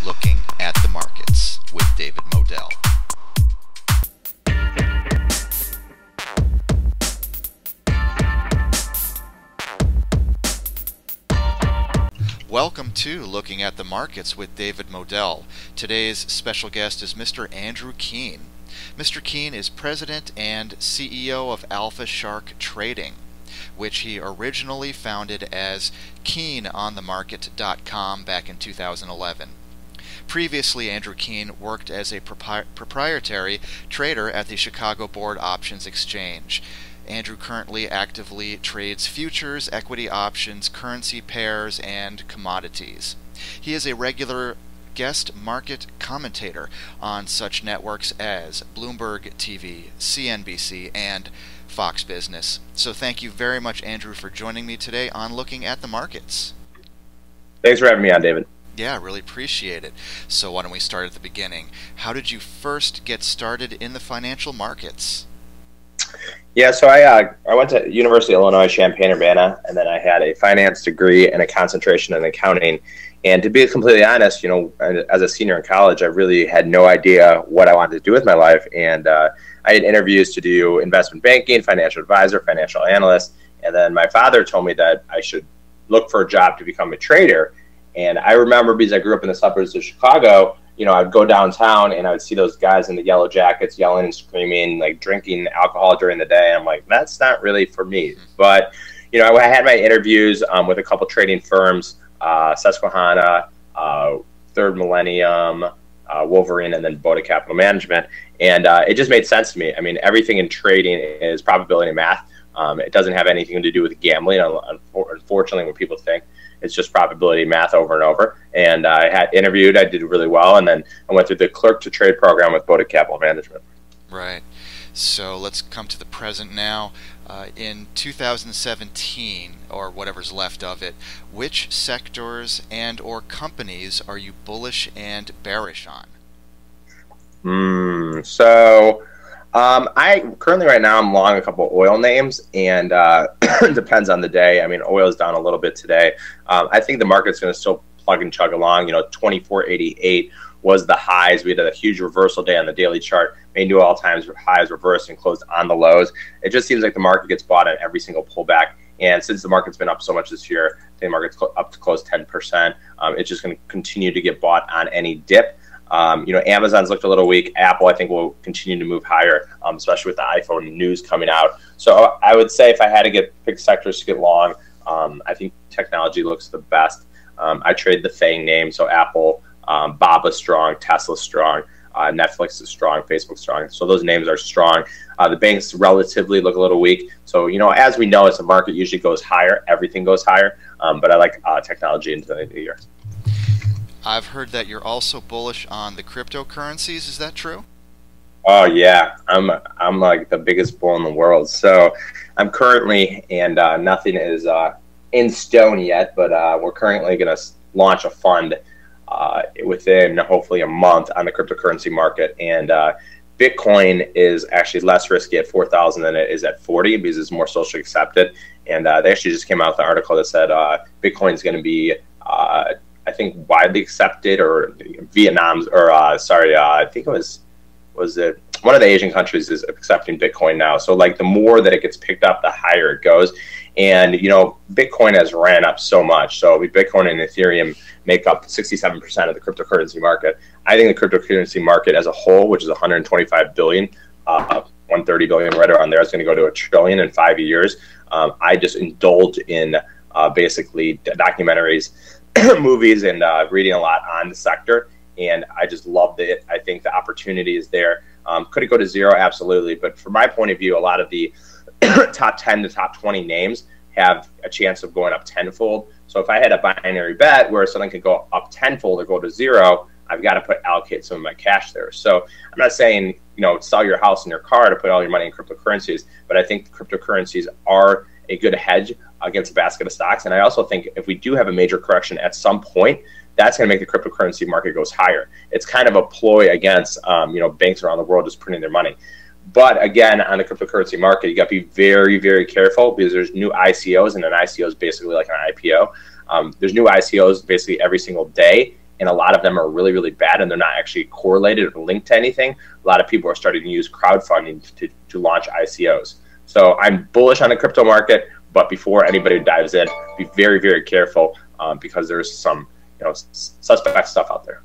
Looking at the Markets with David Modell. Welcome to Looking at the Markets with David Modell. Today's special guest is Mr. Andrew Keene. Mr. Keene is President and CEO of Alpha Shark Trading, which he originally founded as KeeneOnTheMarket.com back in 2011. Previously, Andrew Keene worked as a proprietary trader at the Chicago Board Options Exchange. Andrew currently actively trades futures, equity options, currency pairs, and commodities. He is a regular guest market commentator on such networks as Bloomberg TV, CNBC, and Fox Business. So thank you very much, Andrew, for joining me today on Looking at the Markets. Thanks for having me on, David. Yeah, really appreciate it. So why don't we start at the beginning? How did you first get started in the financial markets? Yeah, so I went to University of Illinois, Champaign-Urbana, and then I had a finance degree and a concentration in accounting. And to be completely honest, as a senior in college, I really had no idea what I wanted to do with my life. And I had interviews to do investment banking, financial advisor, financial analyst. And then my father told me that I should look for a job to become a trader. And I remember, because I grew up in the suburbs of Chicago, I'd go downtown and I would see those guys in the yellow jackets yelling and screaming, like drinking alcohol during the day. I'm like, that's not really for me. But, I had my interviews with a couple trading firms, Susquehanna, Third Millennium, Wolverine, and then Boda Capital Management. And it just made sense to me. I mean, everything in trading is probability math. It doesn't have anything to do with gambling, unfortunately, what people think. It's just probability math over and over. And I had interviewed, I did really well, and then I went through the clerk to trade program with Boda Capital Management. Right. So let's come to the present now. In 2017, or whatever's left of it, which sectors and or companies are you bullish and bearish on? I currently right now I'm long a couple of oil names, and it depends on the day. I mean, oil is down a little bit today. I think the market's going to still plug and chug along. 24.88 was the highs. We had a huge reversal day on the daily chart, made new all-time highs, reversed, and closed on the lows. It just seems like the market gets bought on every single pullback. And since the market's been up so much this year, I think the market's up to close 10%. It's just going to continue to get bought on any dip. Amazon's looked a little weak. Apple, I think, will continue to move higher, especially with the iPhone news coming out. So I would say if I had to pick sectors to get long, I think technology looks the best. I trade the FANG name, so Apple, Baba's strong, Tesla's strong, Netflix is strong, Facebook's strong. So those names are strong. The banks relatively look a little weak. So, as we know, as the market usually goes higher, everything goes higher. But I like technology into the year. I've heard that you're also bullish on the cryptocurrencies. Is that true? Oh yeah, I'm like the biggest bull in the world. So I'm currently, and nothing is in stone yet, but we're currently going to launch a fund within hopefully a month on the cryptocurrency market. And Bitcoin is actually less risky at 4,000 than it is at 40 because it's more socially accepted. And they actually just came out with an article that said Bitcoin is going to be I think widely accepted, or Vietnam's, or I think it was it one of the Asian countries is accepting Bitcoin now. So like the more that it gets picked up, the higher it goes. And Bitcoin has ran up so much. So Bitcoin and Ethereum make up 67% of the cryptocurrency market. I think the cryptocurrency market as a whole, which is 125 billion, 130 billion, right around there, is going to go to $1 trillion in 5 years. I just indulge in basically documentaries, movies, and reading a lot on the sector, and I just loved it. I think the opportunity is there. Could it go to zero? Absolutely. But from my point of view, a lot of the top 10 to top 20 names have a chance of going up tenfold. So if I had a binary bet where something could go up tenfold or go to zero, I've got to allocate some of my cash there. So I'm not saying, sell your house and your car to put all your money in cryptocurrencies, but I think cryptocurrencies are a good hedge against a basket of stocks. And I also think if we do have a major correction at some point, that's going to make the cryptocurrency market goes higher. It's kind of a ploy against, banks around the world just printing their money. But again, on the cryptocurrency market, you got to be very, very careful because there's new ICOs, and an ICO is basically like an IPO. There's new ICOs basically every single day, and a lot of them are really, really bad, and they're not actually correlated or linked to anything. A lot of people are starting to use crowdfunding to launch ICOs. So I'm bullish on the crypto market, but before anybody dives in, be very, very careful because there's some suspect stuff out there.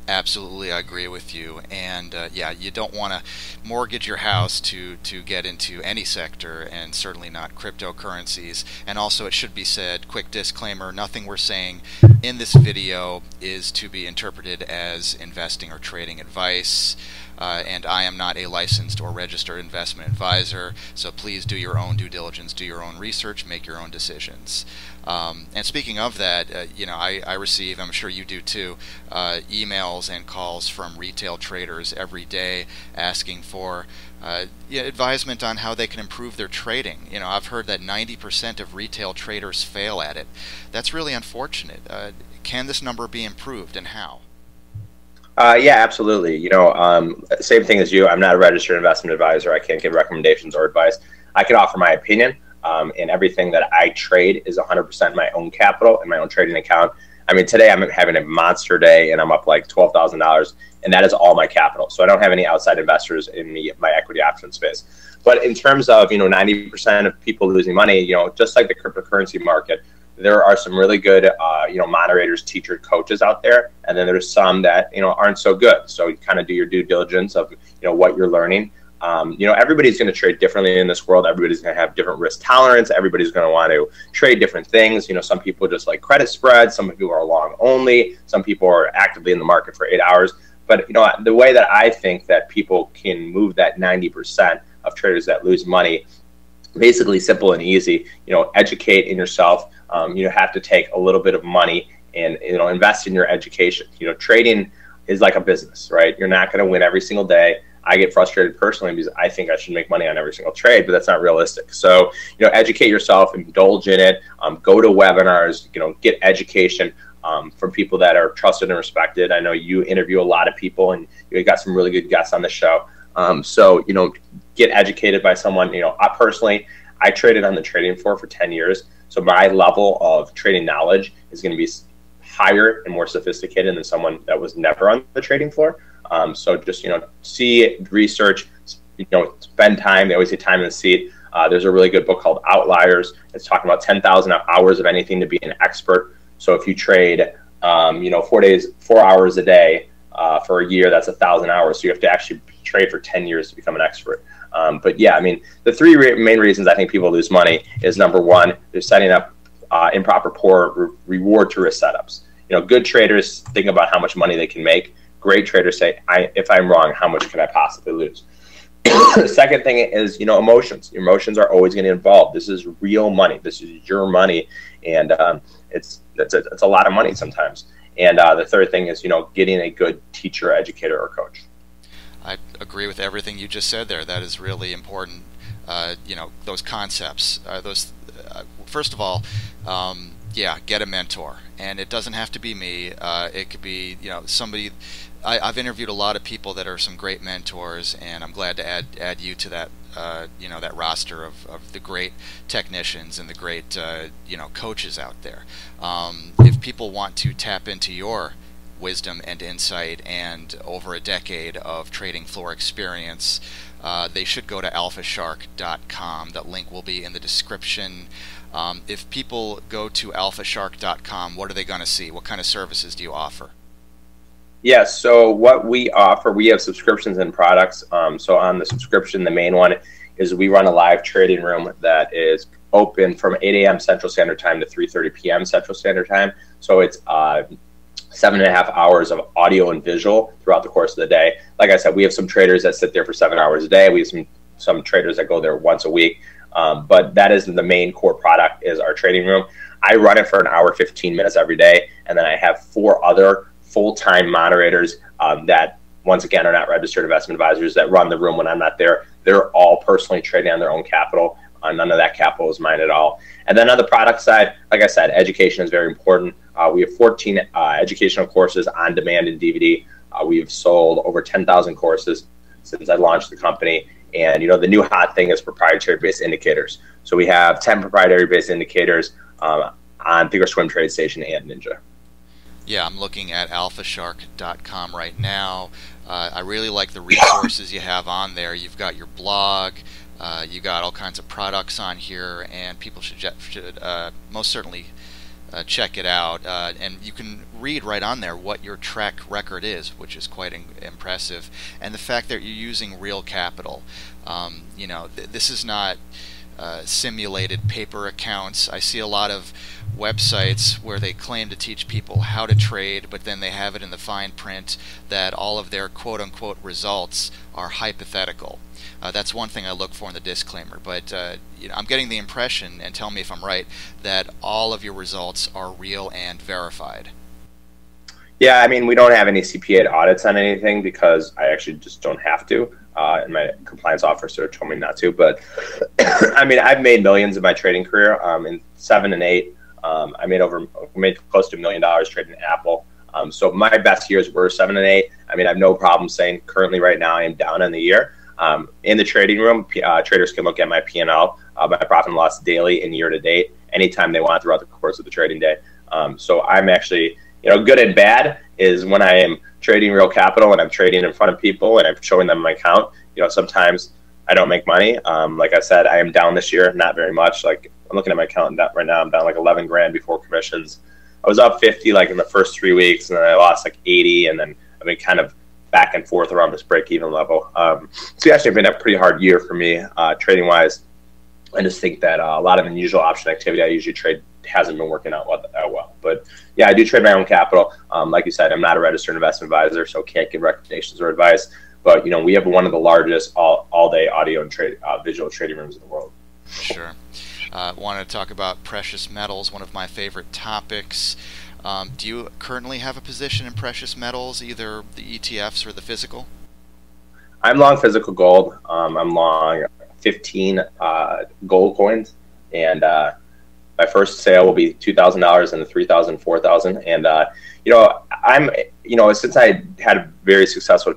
Absolutely, I agree with you. And yeah, you don't want to mortgage your house to get into any sector, and certainly not cryptocurrencies. And also, it should be said, quick disclaimer, nothing we're saying in this video is to be interpreted as investing or trading advice. And I am not a licensed or registered investment advisor, so please do your own due diligence, do your own research, make your own decisions. And speaking of that, I receive, I'm sure you do too, emails and calls from retail traders every day asking for advisement on how they can improve their trading. I've heard that 90% of retail traders fail at it. That's really unfortunate. Can this number be improved, and how? Yeah, absolutely. Same thing as you. I'm not a registered investment advisor. I can't give recommendations or advice. I can offer my opinion, and everything that I trade is 100% my own capital and my own trading account. I mean, today I'm having a monster day, and I'm up like $12,000, and that is all my capital. So I don't have any outside investors in my equity option space. But in terms of 90% of people losing money, just like the cryptocurrency market, there are some really good, moderators, teachers, coaches out there, and then there's some that aren't so good. So you kind of do your due diligence of what you're learning. Everybody's going to trade differently in this world. Everybody's going to have different risk tolerance. Everybody's going to want to trade different things. Some people just like credit spreads. Some people are long only. Some people are actively in the market for 8 hours. But the way that I think that people can move that 90% of traders that lose money, basically simple and easy. Educate in yourself. You have to take a little bit of money and invest in your education. Trading is like a business, right? You're not going to win every single day. I get frustrated personally because I think I should make money on every single trade, but that's not realistic. So educate yourself, indulge in it, go to webinars, get education from people that are trusted and respected. I know you interview a lot of people, and you got some really good guests on the show. So get educated by someone. I traded on the trading floor for 10 years. So my level of trading knowledge is going to be higher and more sophisticated than someone that was never on the trading floor. So just, see, research, spend time. They always say time in the seat. There's a really good book called Outliers. It's talking about 10,000 hours of anything to be an expert. So if you trade, 4 hours a day for a year, that's 1,000 hours. So you have to actually trade for 10 years to become an expert. But yeah, the three main reasons I think people lose money is, number one, they're setting up improper, poor reward to risk setups. Good traders think about how much money they can make. Great traders say, if I'm wrong, how much can I possibly lose? The second thing is, emotions. Your emotions are always going to involve. This is real money. This is your money, and it's a lot of money sometimes. And the third thing is, getting a good teacher, educator, or coach. I agree with everything you just said there. That is really important. Those concepts. First of all, get a mentor, and it doesn't have to be me. It could be somebody. I've interviewed a lot of people that are some great mentors, and I'm glad to add you to that. That roster of the great technicians and the great coaches out there. If people want to tap into your wisdom and insight and over a decade of trading floor experience, they should go to alphashark.com. That link will be in the description. If people go to alphashark.com, what are they going to see? What kind of services do you offer? Yeah, so what we offer, we have subscriptions and products. So on the subscription, the main one is we run a live trading room that is open from 8 a.m. Central Standard Time to 3:30 p.m. Central Standard Time. So it's 7.5 hours of audio and visual throughout the course of the day. Like I said, we have some traders that sit there for 7 hours a day. We have some traders that go there once a week. But that is the main core product, is our trading room. I run it for an hour, 15 minutes every day. And then I have 4 other full-time moderators that, once again, are not registered investment advisors that run the room when I'm not there. They're all personally trading on their own capital. None of that capital is mine at all. And then on the product side, like I said, education is very important. We have 14 educational courses on demand in DVD. We've sold over 10,000 courses since I launched the company. And the new hot thing is proprietary-based indicators. So we have 10 proprietary-based indicators on Thinkorswim, TradeStation, and Ninja. Yeah, I'm looking at alphashark.com right now. I really like the resources you have on there. You've got your blog, you got all kinds of products on here, and people should most certainly check it out. And you can read right on there what your track record is, which is quite impressive. And the fact that you're using real capital. This is not simulated paper accounts. I see a lot of websites where they claim to teach people how to trade, but then they have it in the fine print that all of their quote-unquote results are hypothetical. That's one thing I look for in the disclaimer, but I'm getting the impression, and tell me if I'm right, that all of your results are real and verified. Yeah, I mean, we don't have any CPA audits on anything because I actually just don't have to. And my compliance officer told me not to. But I mean, I've made millions in my trading career. In 7 and 8, I made close to $1 million trading Apple. So my best years were 7 and 8. I mean, I have no problem saying currently right now I am down on the year. In the trading room, traders can look at my P&L, my profit and loss daily and year to date, anytime they want throughout the course of the trading day. So I'm actually, good and bad is when I am trading real capital and I'm trading in front of people and I'm showing them my account. Sometimes I don't make money. Like I said, I am down this year, not very much. Like I'm looking at my account right now, I'm down like 11 grand before commissions. I was up 50 like in the first 3 weeks, and then I lost like 80, and then I've been kind of back and forth around this break-even level. So it's actually been a pretty hard year for me trading-wise. I just think that a lot of unusual option activity I usually trade hasn't been working out that well. But yeah, I do trade my own capital. Like you said, I'm not a registered investment advisor, so can't give recommendations or advice. But we have one of the largest all-day audio and visual trading rooms in the world. Sure. Wanted to talk about precious metals, one of my favorite topics. Do you currently have a position in precious metals, either the ETFs or the physical? I'm long physical gold. I'm long 15 gold coins, and my first sale will be $2,000 and the 3,000, 4,000. And since I had a very successful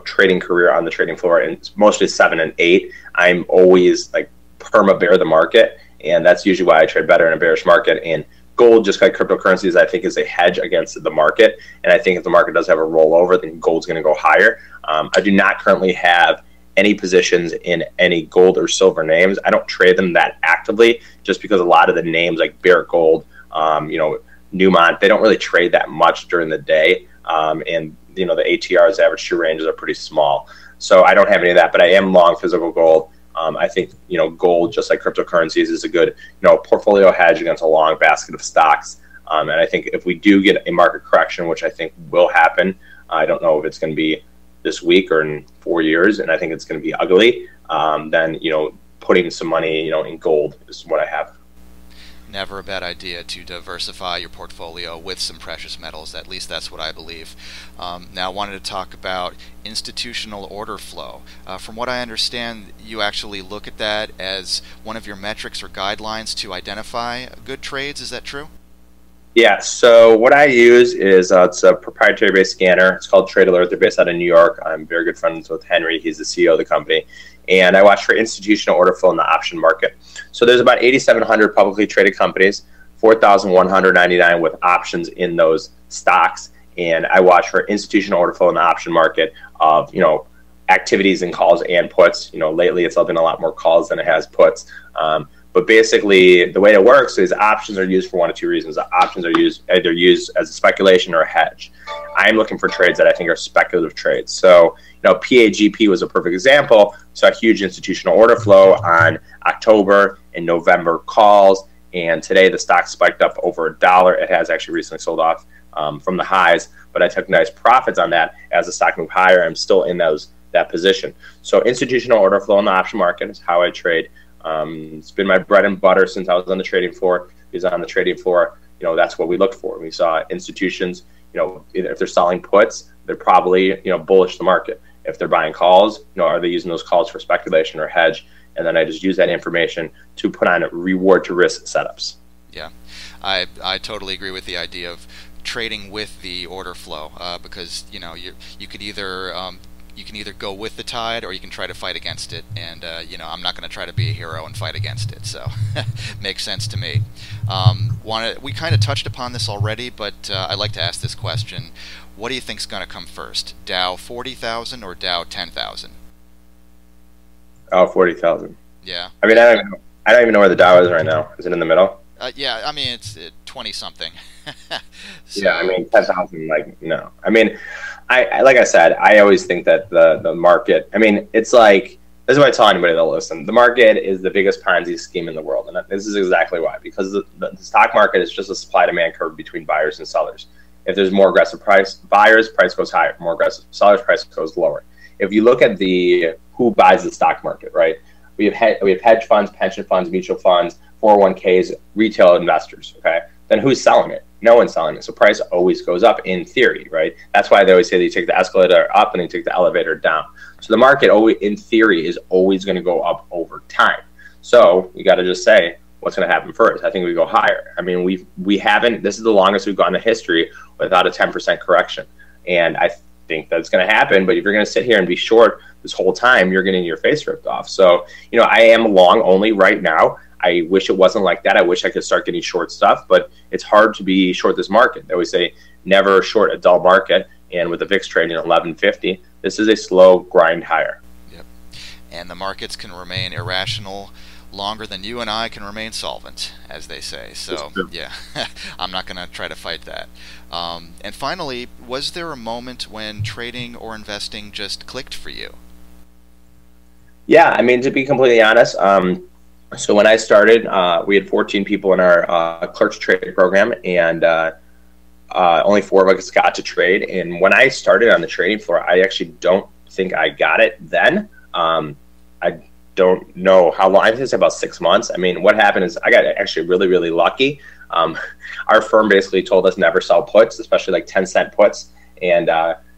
trading career on the trading floor, and mostly 7 and 8, I'm always like perma bear the market, and that's usually why I trade better in a bearish market. And gold, just like cryptocurrencies, I think is a hedge against the market. And I think if the market does have a rollover, then gold's going to go higher. I do not currently have any positions in any gold or silver names. I don't trade them that actively, just because a lot of the names like Barrick Gold, Newmont, they don't really trade that much during the day. And the ATRs, average true ranges, are pretty small. So I don't have any of that, but I am long physical gold. I think gold, just like cryptocurrencies, is a good portfolio hedge against a long basket of stocks. And I think if we do get a market correction, which I think will happen, I don't know if it's going to be this week or in 4 years, and I think it's going to be ugly. Then putting some money in gold is what I have. Never a bad idea to diversify your portfolio with some precious metals. At least that's what I believe. Now I wanted to talk about institutional order flow. From what I understand, you actually look at that as one of your metrics or guidelines to identify good trades. Is that true? Yeah, so what I use is it's a proprietary-based scanner. It's called Trade Alert. They're based out of New York. I'm very good friends with Henry. He's the CEO of the company. And I watch for institutional order flow in the option market. So there's about 8,700 publicly traded companies, 4,199 with options in those stocks. And I watch for institutional order flow in the option market of, activities and calls and puts. Lately it's been a lot more calls than it has puts. But basically, the way it works is options are used for one of two reasons. Options are either used as a speculation or a hedge. I'm looking for trades that I think are speculative trades. So, PAGP was a perfect example. Saw a huge institutional order flow on October and November calls, and today the stock spiked up over $1. It has actually recently sold off from the highs, but I took nice profits on that as the stock moved higher. I'm still in that position. So institutional order flow in the option market is how I trade. It's been my bread and butter since I was on the trading floor. Because on the trading floor, that's what we looked for. We saw institutions, if they're selling puts, they're probably, bullish the market. If they're buying calls, are they using those calls for speculation or hedge? And then I just use that information to put on reward to risk setups. Yeah, I totally agree with the idea of trading with the order flow because you could either you can either go with the tide or you can try to fight against it. And you know, I'm not going to try to be a hero and fight against it. So makes sense to me. We kind of touched upon this already, but I'd like to ask this question: what do you think's going to come first, Dow 40,000 or Dow 10,000? Oh, 40,000. Yeah. I mean, I don't even know where the Dow is right now. Is it in the middle? Yeah, I mean, it's 20 something. So, yeah, I mean, 10,000. Like, no. I mean, I like I said, I always think that the market. I mean, it's like, this is what I tell anybody that'll listen. The market is the biggest Ponzi scheme in the world, and this is exactly why. Because the stock market is just a supply-demand curve between buyers and sellers. If there's more aggressive buyers, price goes higher. More aggressive sellers, price goes lower. If you look at who buys the stock market, right? We have hedge funds, pension funds, mutual funds, 401ks, retail investors. Okay, then who's selling it? No one's selling it. So price always goes up in theory, right? That's why they always say they take the escalator up and they take the elevator down. So the market always, in theory, is always going to go up over time. So you got to just say what's going to happen first. I think we go higher. I mean, we haven't. This is the longest we've gone in history without a 10% correction, and I think that's going to happen. But if you're going to sit here and be short this whole time, you're getting your face ripped off. So you know, I am long only right now. I wish it wasn't like that. I wish I could start getting short stuff, but it's hard to be short this market. They always say never short a dull market, and with the VIX trading at 1150, this is a slow grind higher. Yep. And the markets can remain irrational longer than you and I can remain solvent, as they say. So yeah, I'm not going to try to fight that. And finally, was there a moment when trading or investing just clicked for you? Yeah, I mean, to be completely honest, so when I started, we had 14 people in our clerks trade program, and only 4 of us got to trade. And when I started on the trading floor, I actually don't think I got it then. I don't know how long. I think it's about 6 months. I mean, what happened is I got actually really, really lucky. Our firm basically told us never sell puts, especially like 10-cent puts. And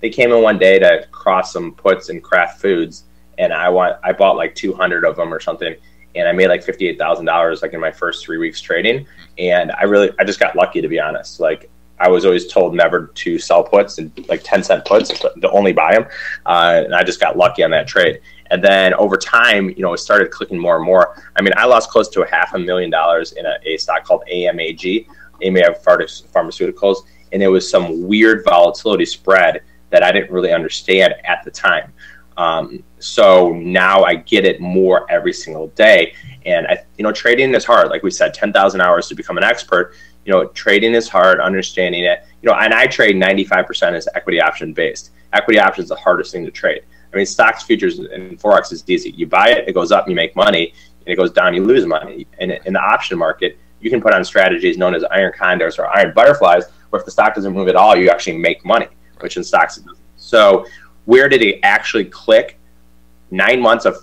they came in one day to cross some puts in Kraft Foods, and I bought like 200 of them or something. And I made like $58,000 like in my first 3 weeks trading. And I just got lucky, to be honest. Like, I was always told never to sell puts, and like 10-cent puts, to only buy them. And I just got lucky on that trade. And then over time, you know, it started clicking more and more. I mean, I lost close to $500,000 in a stock called AMAG, AMAG Pharmaceuticals. And it was some weird volatility spread that I didn't really understand at the time. So now I get it more every single day. And you know, trading is hard. Like we said, 10,000 hours to become an expert. You know, trading is hard, understanding it. You know, and I trade 95% as equity option based. Equity option is the hardest thing to trade. I mean, stocks, futures, and Forex is easy. You buy it, it goes up, you make money, and it goes down, you lose money. And in the option market, you can put on strategies known as iron condors or iron butterflies, where if the stock doesn't move at all, you actually make money, which in stocks it doesn't. So where did it actually click? 9 months of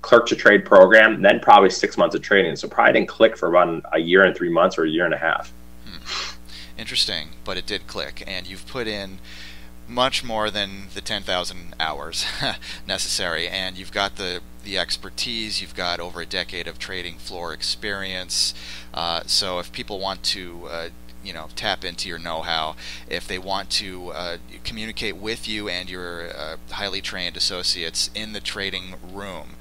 clerk to trade program, then probably 6 months of trading. So probably didn't click for about a year and 3 months or a year and a half. Interesting, but it did click, and you've put in much more than the 10,000 hours necessary, and you've got the expertise. You've got over a decade of trading floor experience. So if people want to you know, tap into your know-how, if they want to communicate with you and your highly trained associates in the trading room,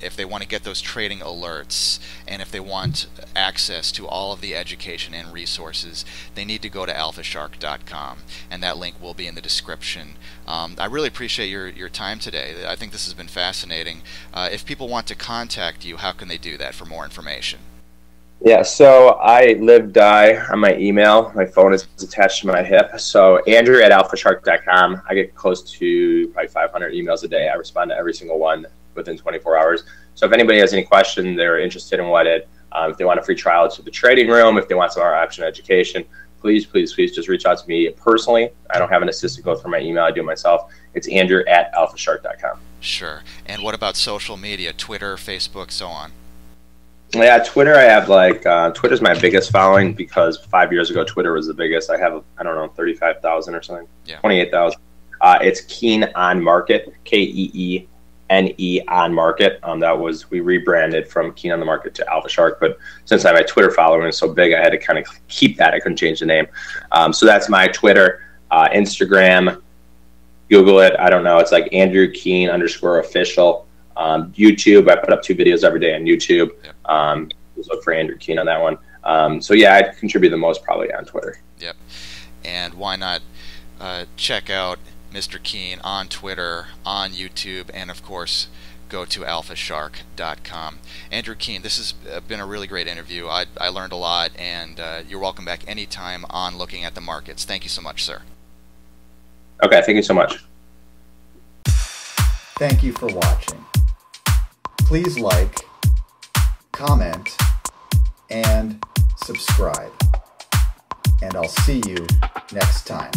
if they want to get those trading alerts, and if they want access to all of the education and resources, they need to go to alphashark.com, and that link will be in the description. I really appreciate your time today. I think this has been fascinating. If people want to contact you, how can they do that for more information? Yeah, so I live die on my email. My phone is attached to my hip. So Andrew at alphashark.com. I get close to probably 500 emails a day. I respond to every single one within 24 hours. So if anybody has any question, they're interested in what if they want a free trial to the trading room, if they want some of our option education, please just reach out to me personally. I don't have an assistant go through my email. I do it myself. It's Andrew at alphashark.com. Sure. And what about social media, Twitter, Facebook, so on? Yeah, Twitter, I have like, Twitter's my biggest following because 5 years ago, Twitter was the biggest. I have, I don't know, 35,000 or something, yeah. 28,000. It's Keene on Market, Keene on Market. We rebranded from Keene on the Market to Alpha Shark, but since my Twitter following is so big, I had to kind of keep that. I couldn't change the name. So that's my Twitter, Instagram, Google it. I don't know. It's like Andrew Keene _official. YouTube, I put up 2 videos every day on YouTube. Yep. Just look for Andrew Keene on that one. So yeah, I contribute the most probably on Twitter. Yep. And why not check out Mr. Keene on Twitter, on YouTube, and of course go to alphashark.com. Andrew Keene, this has been a really great interview. I learned a lot, and you're welcome back anytime on Looking at the Markets. Thank you so much, sir. Okay, thank you so much. Thank you for watching. Please like, comment, and subscribe. And I'll see you next time.